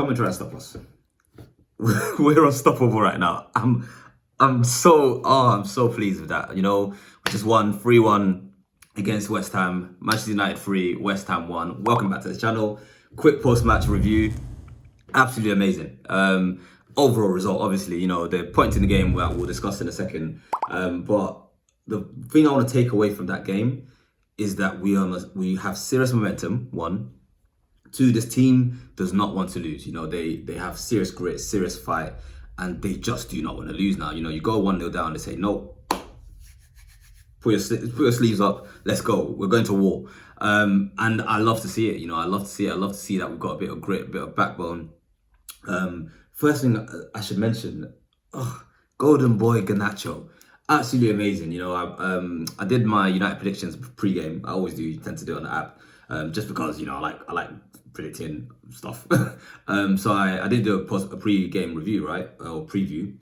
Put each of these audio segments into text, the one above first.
Come and try and stop us. We're unstoppable right now. I'm so pleased with that. You know, we just won 3-1 against West Ham. Manchester United 3, West Ham 1. Welcome back to the channel. Quick post-match review. Absolutely amazing. Overall result, obviously, you know, the points in the game that we'll discuss in a second. But the thing I want to take away from that game is that we have serious momentum, one. Two, this team does not want to lose. You know, they have serious grit, serious fight, and they just do not want to lose now. You know, you go 1-0 down, they say, no, put your sleeves up, let's go. We're going to war. And I love to see it. You know, I love to see it. I love to see that we've got a bit of grit, a bit of backbone. First thing I should mention, golden boy GARNACHO. Absolutely amazing. You know, I did my United predictions pre-game. I always do, tend to do it on the app, just because, you know, I like predicting stuff. So I did do a pre-game review, right, or preview.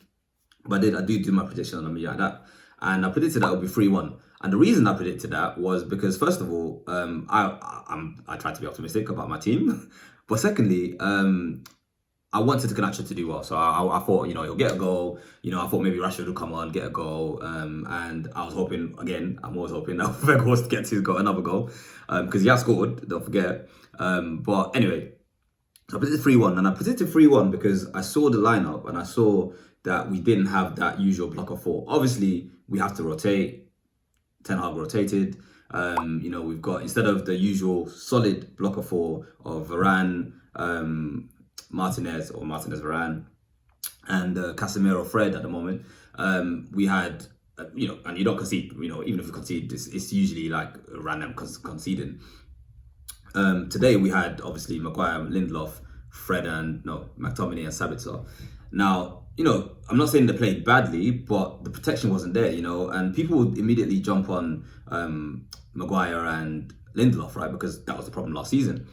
But I do my prediction on the United app, and I predicted that it would be 3-1. And the reason I predicted that was because, first of all, I tried to be optimistic about my team, but secondly, I wanted GARNACHO to do well. So I thought, you know, he'll get a goal. You know, I thought maybe Rashford would come on, get a goal. And I was hoping, again, I'm always hoping that Weghorst was to get his goal, another goal. Because he has scored, don't forget. But anyway, so I predicted 3-1. And I predicted 3-1 because I saw the lineup and I saw that we didn't have that usual block of four. Obviously, we have to rotate. Ten Hag rotated. You know, we've got, instead of the usual solid block of four of Varane, Martinez Varane, and Casemiro Fred at the moment, we had, you know, and you don't concede, you know, even if you concede, it's usually like random conceding. Today we had obviously Maguire, Lindelof, Fred, and McTominay and Sabitzer. Now, you know, I'm not saying they played badly, but the protection wasn't there, you know, and people would immediately jump on Maguire and Lindelof, right, because that was the problem last season.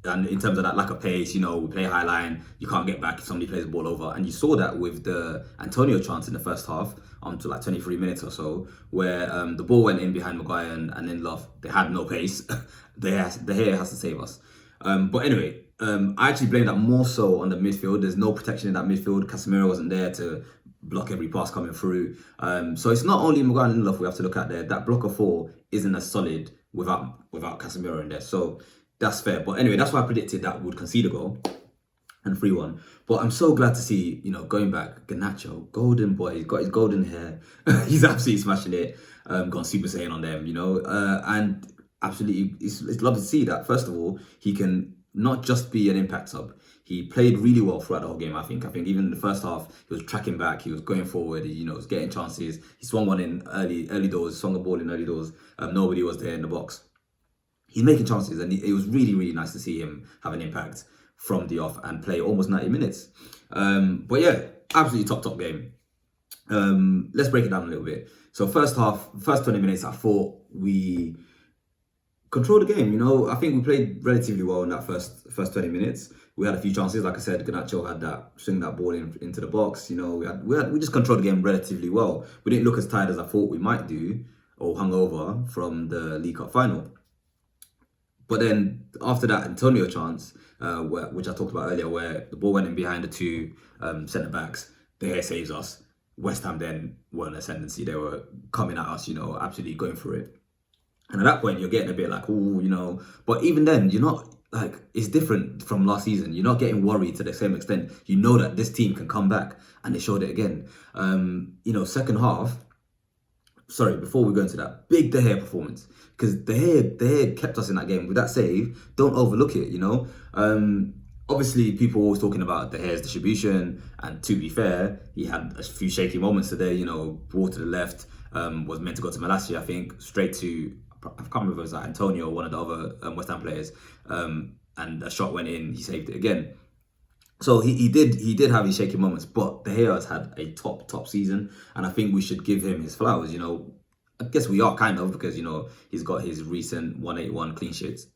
And in terms of that lack of pace, you know, we play high line, you can't get back if somebody plays the ball over. And you saw that with the Antonio chance in the first half, to like 23 minutes or so, where the ball went in behind Maguire and Lindelof. They had no pace. The hair has to save us. But anyway, I actually blame that more so on the midfield. There's no protection in that midfield. Casemiro wasn't there to block every pass coming through. So it's not only Maguire and Lindelof we have to look at there. That block of four isn't as solid without Casemiro in there. So that's fair. But anyway, that's why I predicted that we'd concede a goal and 3-1. But I'm so glad to see, you know, going back, GARNACHO, golden boy, he's got his golden hair. He's absolutely smashing it. Gone Super Saiyan on them, you know. And absolutely, it's lovely to see that, first of all, he can not just be an impact sub. He played really well throughout the whole game, I think. Even in the first half, he was tracking back, he was going forward, you know, was getting chances. He swung one in early doors, swung a ball in early doors. Nobody was there in the box. He's making chances, and it was really, really nice to see him have an impact from the off and play almost 90 minutes. But yeah, absolutely top game. Let's break it down a little bit. So first 20 minutes, I thought we controlled the game. You know, I think we played relatively well in that first 20 minutes. We had a few chances, like I said. GARNACHO had that swing that ball into the box. You know, we just controlled the game relatively well. We didn't look as tired as I thought we might do, or hungover from the League Cup final. But then after that Antonio chance, which I talked about earlier, where the ball went in behind the two centre backs, the hair saves us. West Ham then were in ascendancy. They were coming at us, you know, absolutely going for it. And at that point, you're getting a bit like, oh, you know. But even then, you're not, like, it's different from last season. You're not getting worried to the same extent. You know that this team can come back, and they showed it again. You know, second half. Sorry, before we go into that, big De Gea performance, because De Gea kept us in that game with that save. Don't overlook it, you know. Obviously, people were always talking about De Gea's distribution, and to be fair, he had a few shaky moments today. You know, ball to the left, was meant to go to Malacia, I think, straight to, I can't remember if it was like Antonio or one of the other West Ham players, and a shot went in, he saved it again. So he did have his shaky moments, but De Gea has had a top season, and I think we should give him his flowers. You know, I guess we are kind of, because, you know, he's got his recent 181 clean sheets,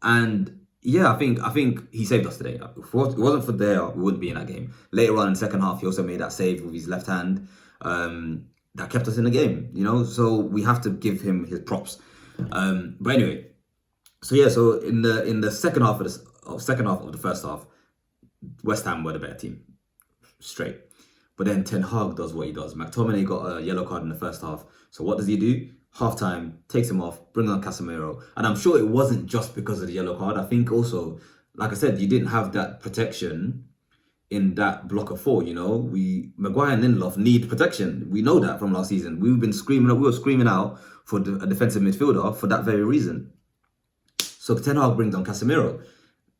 and yeah, I think he saved us today. If it wasn't for De Gea, we wouldn't be in that game. Later on in the second half, he also made that save with his left hand that kept us in the game. You know, so we have to give him his props. But anyway. So yeah, so in the second half of second half of the first half, West Ham were the better team, straight. But then Ten Hag does what he does. McTominay got a yellow card in the first half. So what does he do? Half time, takes him off, brings on Casemiro. And I'm sure it wasn't just because of the yellow card. I think also, like I said, you didn't have that protection in that block of four. Maguire and Lindelof need protection. We know that from last season. We were screaming out for a defensive midfielder for that very reason. So Ten Hag brings on Casemiro.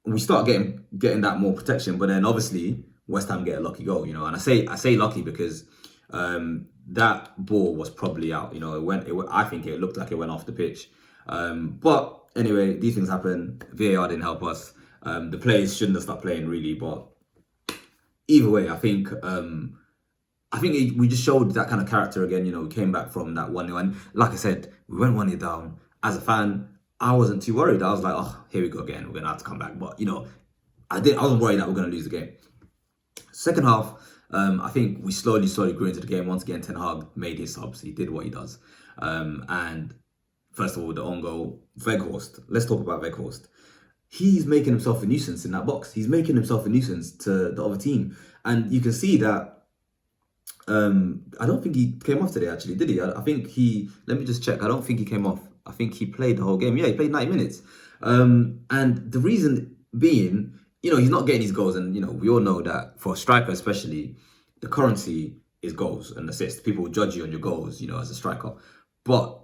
We start getting that more protection, but then obviously West Ham get a lucky goal, and I say lucky because that ball was probably out. I think it looked like it went off the pitch. But anyway, these things happen. VAR didn't help us. The players shouldn't have stopped playing really, but either way, I think we just showed that kind of character again. We came back from that 1-0, and like I said, we went 1-0 down. As a fan, I wasn't too worried. I was like, oh, here we go again. We're gonna have to come back. But I wasn't worried that we're gonna lose the game. Second half, I think we slowly grew into the game. Once again, Ten Hag made his subs. He did what he does. And first of all, the own goal, Weghorst. Let's talk about Weghorst. He's making himself a nuisance in that box. He's making himself a nuisance to the other team. And you can see that, I don't think he came off today, actually, did he? I think let me just check. I don't think he came off. I think he played the whole game. Yeah, he played 90 minutes. And the reason being, he's not getting his goals. And, we all know that for a striker especially, the currency is goals and assists. People will judge you on your goals, as a striker. But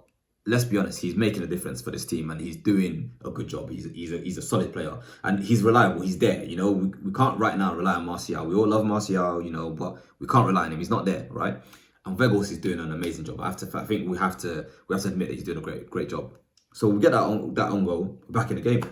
let's be honest, he's making a difference for this team and he's doing a good job. He's a solid player and he's reliable. He's there. We can't right now rely on Martial. We all love Martial, but we can't rely on him. He's not there, right? And Weghorst is doing an amazing job. I think we have to admit that he's doing a great job. So we get that on goal back in the game.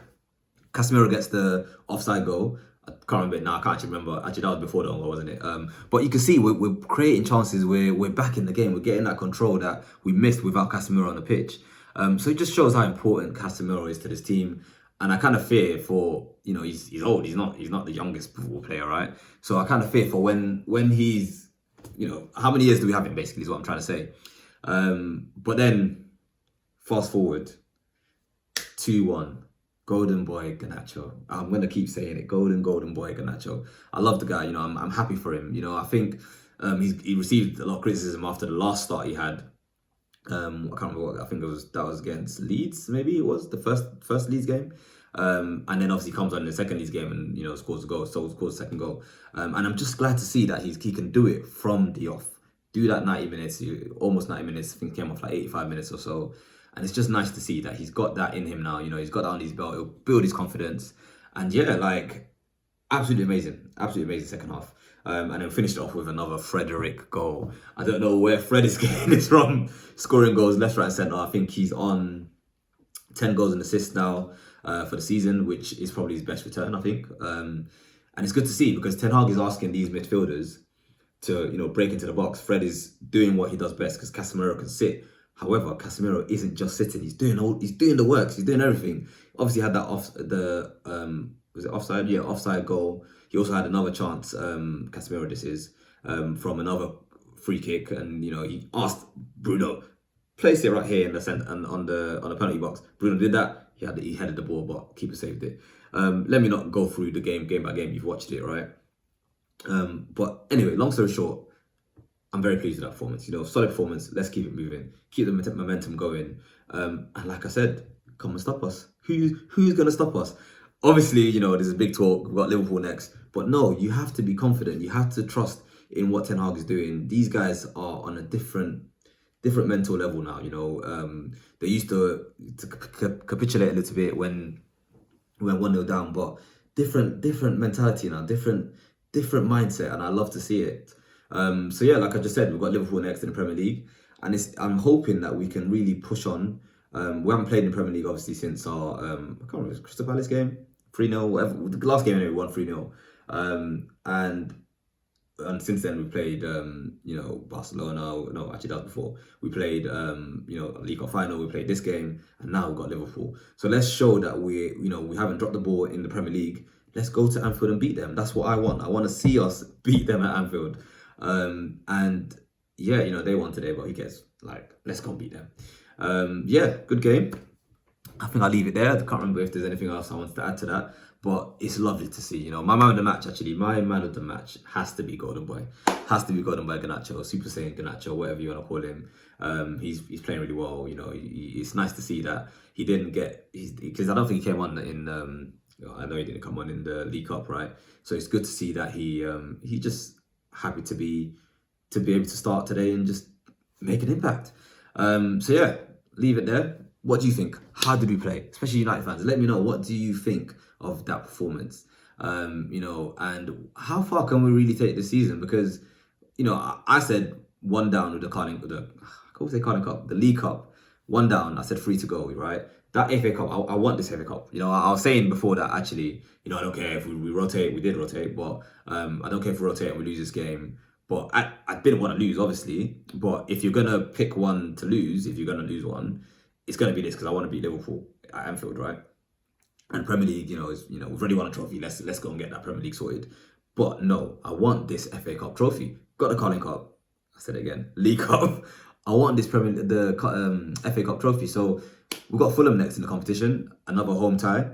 Casemiro gets the offside goal. I can't remember it now. I can't actually remember. Actually, that was before the on goal, wasn't it? But you can see we're creating chances. We're back in the game. We're getting that control that we missed without Casemiro on the pitch. So it just shows how important Casemiro is to this team. And I kind of fear for, he's old. He's not the youngest football player, right? So I kind of fear for when he's, how many years do we have him, basically, is what I'm trying to say. But then, fast forward, 2-1. Golden boy Garnacho. I'm gonna keep saying it. Golden boy Garnacho. I love the guy. I'm happy for him. I think he received a lot of criticism after the last start he had. I can't remember what. I think that was against Leeds. Maybe it was the first Leeds game. And then obviously comes on in the second Leeds game and scores a goal. So scores the second goal. And I'm just glad to see that he can do it from the off. Do that 90 minutes, almost 90 minutes. I think he came off like 85 minutes or so. And it's just nice to see that he's got that in him now. He's got that on his belt. It'll build his confidence. And yeah, absolutely amazing second half. And then finished it off with another Frederick goal. I don't know where Fred is getting this from, scoring goals left, right, and centre. I think he's on 10 goals and assists now for the season, which is probably his best return, I think. And it's good to see because Ten Hag is asking these midfielders to, break into the box. Fred is doing what he does best because Casemiro can sit. However, Casemiro isn't just sitting; he's doing the works. He's doing everything. Obviously, had that was it offside? Yeah, offside goal. He also had another chance. Casemiro, this is from another free kick, and he asked Bruno, place it right here in the centre and on the penalty box. Bruno did that. He headed the ball, but keeper saved it. Let me not go through the game by game. You've watched it, right? But anyway, long story short. I'm very pleased with that performance. Solid performance. Let's keep it moving. Keep the momentum going. And like I said, come and stop us. Who's going to stop us? Obviously, there's a big talk. We've got Liverpool next. But no, you have to be confident. You have to trust in what Ten Hag is doing. These guys are on a different mental level now. They used to capitulate a little bit when we went 1-0 down. But different mentality now. Different mindset. And I love to see it. So yeah, like I just said, we've got Liverpool next in the Premier League, and I'm hoping that we can really push on. We haven't played in the Premier League obviously since our I can't remember, Crystal Palace game, 3-0, whatever. The last game anyway, we won 3-0. And since then we played Barcelona. No, actually that was before. We played League Cup final. We played this game, and now we've got Liverpool. So let's show that we haven't dropped the ball in the Premier League. Let's go to Anfield and beat them. That's what I want. I want to see us beat them at Anfield. And yeah, they won today, but who cares? Let's go beat them. Yeah, good game. I think I'll leave it there. I can't remember if there's anything else I wanted to add to that, but it's lovely to see. You know, my man of the match, actually, my man of the match has to be Golden Boy. Has to be Golden Boy Garnacho, Super Saiyan Garnacho, whatever you want to call him. He's playing really well. You know, it's nice to see that he didn't get, because I don't think he came on in, I know he didn't come on in the League Cup, right? So it's good to see that he just happy to be able to start today and just make an impact. So yeah, leave it there. What do you think? How did we play? Especially United fans. Let me know. What do you think of that performance? You know, and how far can we really take this season? Because, you know, I said one down with the League Cup. One down. I said 3 to go, right? That FA Cup, I want this FA Cup. You know, I was saying before that, actually, you know, I don't care if we rotate. We did rotate, but I don't care if we rotate and we lose this game. But I didn't want to lose, obviously. But if you're going to pick one to lose, if you're going to lose one, it's going to be this, because I want to beat Liverpool at Anfield, right? And Premier League, you know, we've already won a trophy. Let's go and get that Premier League sorted. But no, I want this FA Cup trophy. Got the Carling Cup. I said it again, League Cup. I want this FA Cup trophy. So we've got Fulham next in the competition, another home tie.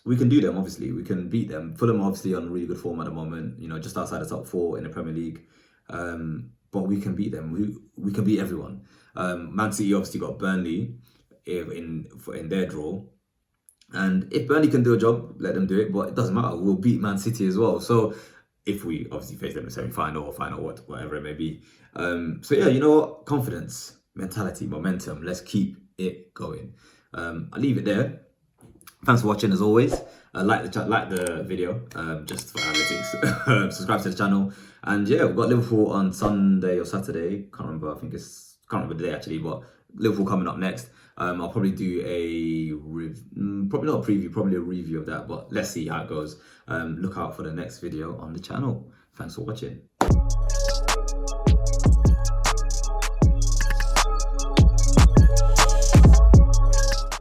We can do them, obviously. We can beat them. Fulham obviously on really good form at the moment, you know, just outside the top 4 in the Premier League. But we can beat them. We can beat everyone. Man City obviously got Burnley in their draw. And if Burnley can do a job, let them do it. But it doesn't matter. We'll beat Man City as well. So if we obviously face them in the semi-final or final, whatever it may be. So yeah, you know what? Confidence, mentality, momentum. Let's keep it going. I'll leave it there. Thanks for watching as always. Like the video, just for analytics. Subscribe to the channel. And yeah, we've got Liverpool on Sunday or Saturday. Can't remember. Can't remember the day actually, but Liverpool coming up next. I'll probably do probably not a preview, probably a review of that, but let's see how it goes. Look out for the next video on the channel. Thanks for watching.